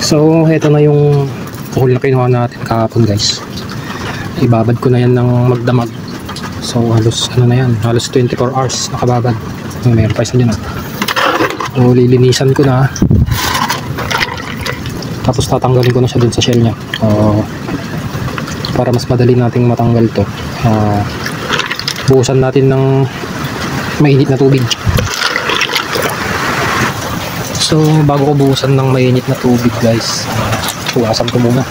So ito na yung kuhol na kinuha natin kahapon guys. Ibabad ko na yan ng magdamag. So halos ano na yan, halos 24 hours nakababad. Mayroon pa isa dyan ah. So lilinisan ko na. Tapos tatanggalin ko na siya dun sa shell nya. Para mas madali nating matanggal to, buhusan natin ng mainit na tubig. So bago ko buhusan ng mainit na tubig guys, hugasan ko muna.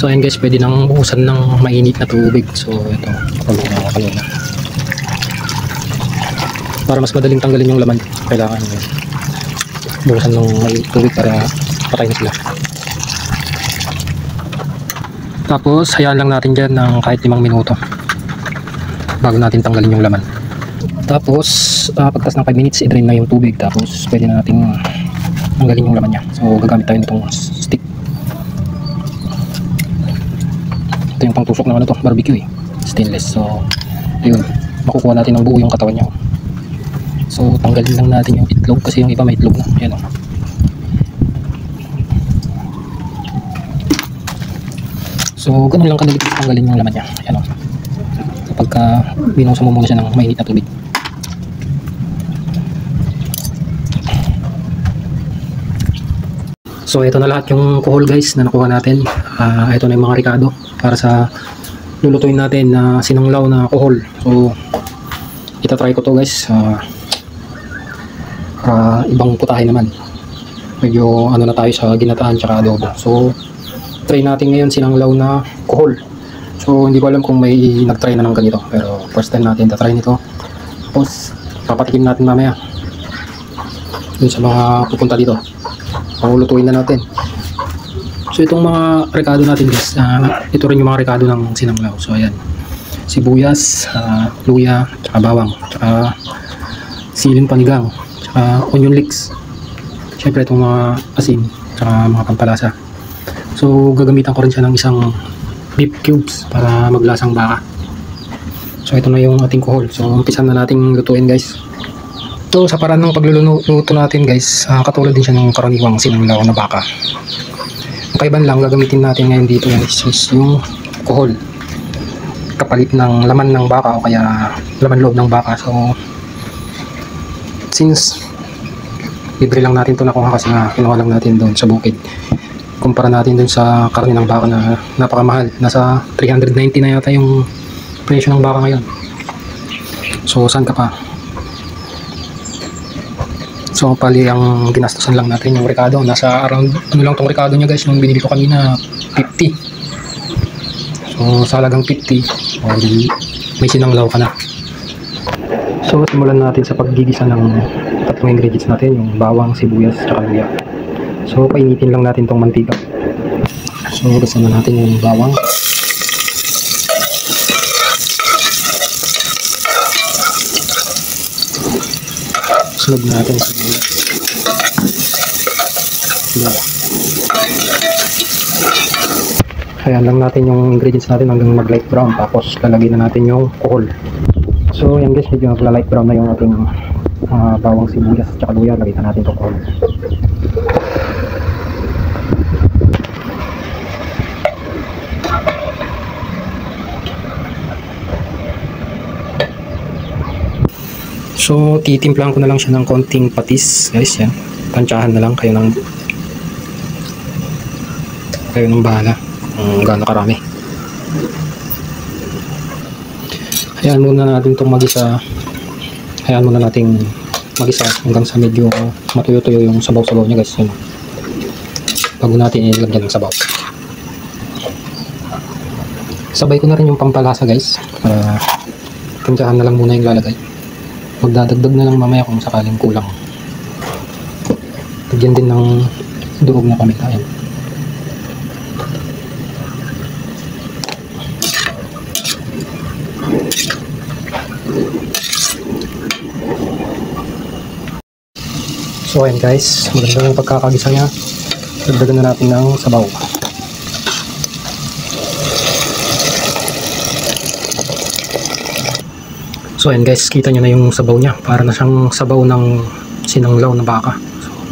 So ayan guys, pwede nang buhusan ng mainit na tubig. So ito, pakulo na kanina. Para mas madaling tanggalin yung laman, kailangan buhusan ng mainit tubig para patayin sila. Tapos hayaan lang natin dyan ng kahit 5 minuto bago natin tanggalin yung laman. Tapos pagtas ng 5 minutes, i-drain na yung tubig. Tapos pwede na natin tanggalin yung laman nya. So gagamit tayo nitong stick. Ito yung pangtusok ng ano to, barbecue stainless. So ayun, makukuha natin ng buo yung katawan niya. So tanggalin lang natin yung itlog kasi yung iba may itlog na. Ayan o. So ganun lang kadali tanggalin yung laman niya. Ayan o. Kapag binuhusan mo muna siya ng mainit na tubig. So ito na lahat yung kuhol guys na nakuha natin. Ito na yung mga ricado para sa lulutuin natin na sinanglaw na kuhol. So itatry ko to guys. Ibang putahe naman. Medyo ano na tayo sa ginataan tsaka adobo. So try natin ngayon sinanglaw na kuhol. So hindi ko alam kung may nagtry na ng ganito, pero first time natin tatry nito. Tapos papatikim natin mamaya dun sa mga pupunta dito. Pangulutuin na natin. So itong mga rekado natin guys, ito rin yung mga rekado ng sinanglaw. So ayan, sibuyas, luya, tsaka bawang, tsaka siling panigang, tsaka onion leeks. Syempre itong mga asin, tsaka mga pampalasa. So gagamitan ko rin siya ng isang beef cubes para maglasang baka. So ito na yung ating kuhol. So umpisan na nating lutuin guys. So sa paraan ng pagluluto natin guys, katulad din siya ng karaniwang sinanglaw na baka. Kaiban lang gagamitin natin ngayon dito guys is yung kuhol kapalit ng laman ng baka o kaya laman loob ng baka. So since libre lang natin ito nakuha kasi kinuha lang natin doon sa bukid, kumpara natin doon sa karne ng baka na napakamahal, nasa 390 na yata yung presyo ng baka ngayon. So saan ka pa? So pali ang ginastosan lang natin yung ricado, nasa around ano lang tong ricado nya guys, yung binili ko kanina 50. So sa halagang 50 may sinanglaw ka na. So simulan natin sa paggigisa ng tatlong ingredients natin, yung bawang, sibuyas, at luya. So painitin lang natin tong mantika. So gusto na natin yung bawang. Sunod natin sa sibuyas. Ayan lang natin yung ingredients natin hanggang mag light brown, tapos lalagyan na natin yung kuhol. So yan guys, medyo nagla light brown na yung ating bawang, sibuyas at saka luya. Lagyan na natin yung kuhol. So titimplahan ko na lang siya ng konting patis guys, yan. Tansyahan na lang kayo ng bahala kung gaano karami. Hayaan muna natin itong magisa. Hayaan muna natin magisa hanggang sa medyo matuyo-tuyo yung sabaw-sabaw niya guys, yun. Bago natin ilagyan ng sabaw. Sabay ko na rin yung pampalasa guys, para tansyahan na lang muna yung lalagay. Magdadagdag na lang mamaya kung sakaling kulang. Lagyan din ng durog na paminta. Ayan. So ayan guys, maganda yung pagkakagisa niya. Dagdagan na natin ng sabaw. So ayan guys, kita nyo na yung sabaw niya. Para na siyang sabaw ng sinanglaw na baka.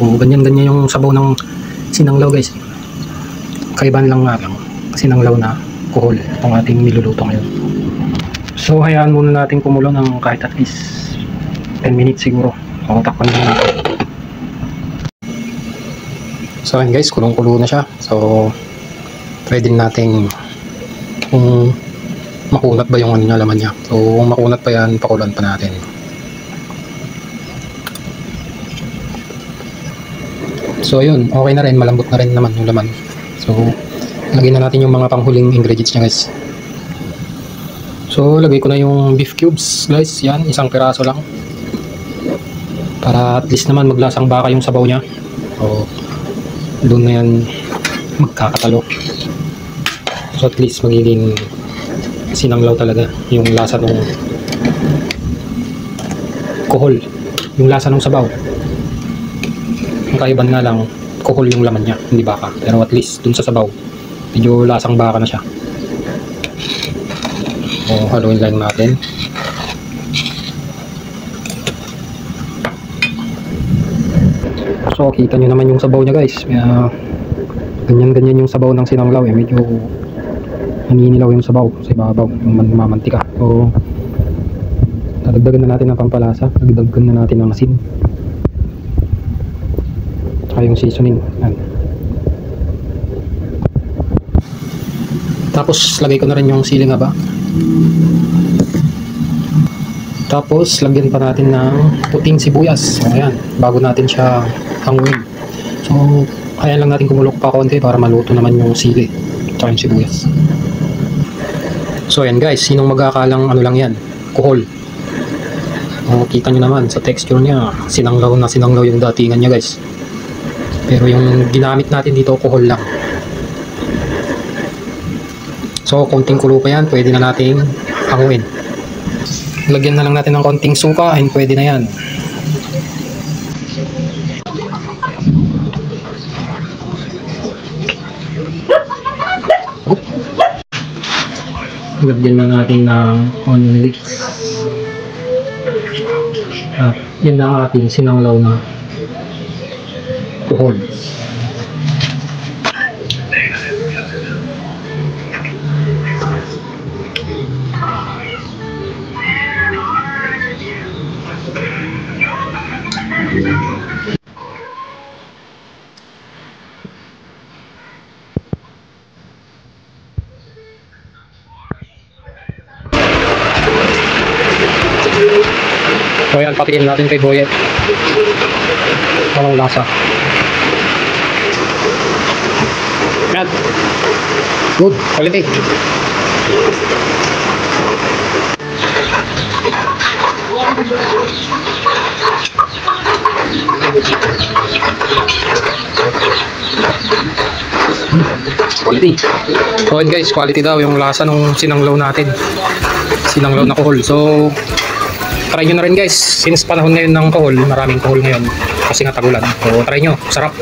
So ganyan-ganyan yung sabaw ng sinanglaw guys. Kaiban lang nga lang, sinanglaw na kuhol itong ating niluluto ngayon. So hayaan muna natin kumulo ng kahit at least 10 minutes siguro. O takpan muna natin. So ayan guys, kulong-kulo na siya. So try din natin kung makunat ba yung ano niya, laman niya. So kung makunat pa yan, pakulan pa natin. So ayun, okay na rin, malambot na rin naman yung laman. So lagyan na natin yung mga panghuling ingredients niya guys. So lagay ko na yung beef cubes guys, yan, isang piraso lang. Para at least naman maglasang baka yung sabaw niya. So doon na yan magkakatalo. So at least magiging sinanglaw talaga yung lasa ng kuhol, yung lasa ng sabaw. Ang kaiban nga lang, kuhol yung laman niya, hindi baka. Pero at least dun sa sabaw, medyo lasang baka na siya. So haluin lang natin. So kita nyo naman yung sabaw niya guys. Ganyan-ganyan yung sabaw ng sinanglaw eh. Medyo naninilaw yung sabaw sa ibabaw, yung mamantika. So dadagdagan na natin ng pampalasa, dadagdagan na natin ng asin, saka yung seasoning. Yan. Tapos lagay ko na rin yung siling haba. Tapos lagyan pa natin ng puting sibuyas. So ayan, bago natin siya hanguin. So ayan lang natin kumulok pa konti para maluto naman yung sili at yung sibuyas. So ayan guys, sinong mag-aakalang ano lang yan, kuhol. Kita nyo naman sa texture niya, sinanglaw na sinanglaw yung datingan niya guys. Pero yung ginamit natin dito, kuhol lang. So konting kulo pa yan, pwede na nating hanguin. Lagyan na lang natin ng konting suka and pwede na yan. Lagyan na natin ng onion leeks. At yan na ang ating sinanglaw na kuhol. So ayan, patiin natin kay Boyet. Anong lasa? Yan. Good, quality. Quality. So ayan guys, quality daw yung lasa ng sinanglaw natin. Sinanglaw na kuhol. So try nyo na rin guys, since panahon ngayon ng kuhol, maraming kuhol ngayon kasi nga tagulan. So try nyo, sarap.